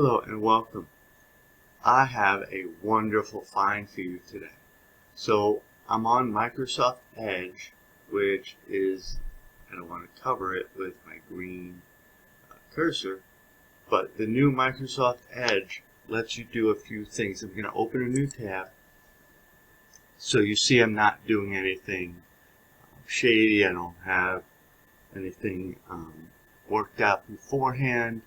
Hello and welcome. I have a wonderful find for you today. So I'm on Microsoft Edge, which is, and I want to cover it with my green cursor, but the new Microsoft Edge lets you do a few things. I'm going to open a new tab. So you see I'm not doing anything shady. I don't have anything worked out beforehand.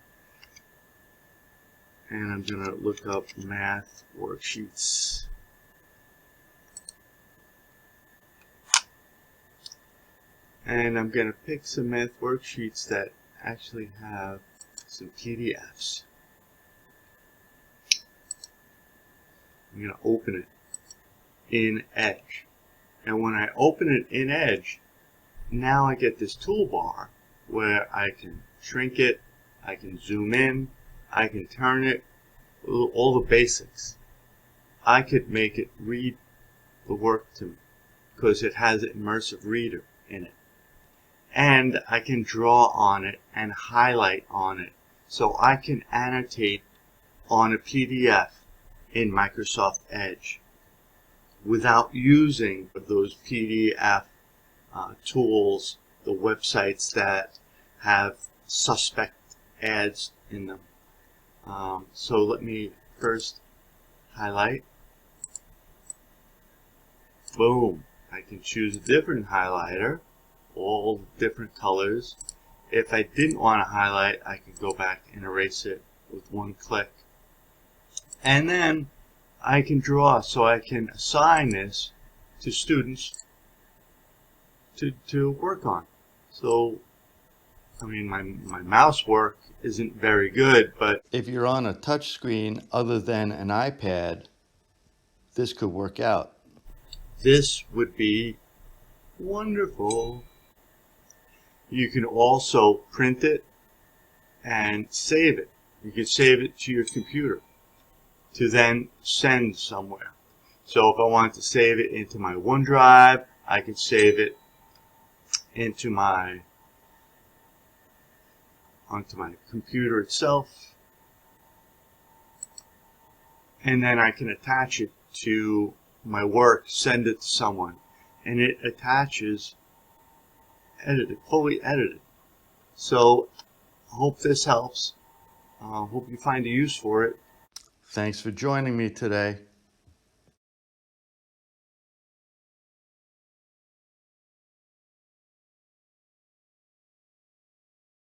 And I'm going to look up math worksheets. And I'm going to pick some math worksheets that actually have some PDFs. I'm going to open it in Edge. And when I open it in Edge, now I get this toolbar where I can shrink it, I can zoom in, I can turn it, all the basics. I could make it read the work to me because it has an immersive reader in it. And I can draw on it and highlight on it. So I can annotate on a PDF in Microsoft Edge without using those PDF tools, the websites that have suspect ads in them. So let me first highlight. Boom. I can choose a different highlighter, all different colors. If I didn't want to highlight, I could go back and erase it with one click. And then I can draw, so I can assign this to students to work on. So I mean, my mouse work isn't very good, but if you're on a touch screen other than an iPad, this could work out. This would be wonderful. You can also print it and save it. You can save it to your computer to then send somewhere. So if I want to save it into my OneDrive, I can save it into onto my computer itself, and then I can attach it to my work, send it to someone, and it attaches edited, fully edited. So I hope this helps. I hope you find a use for it. Thanks for joining me today.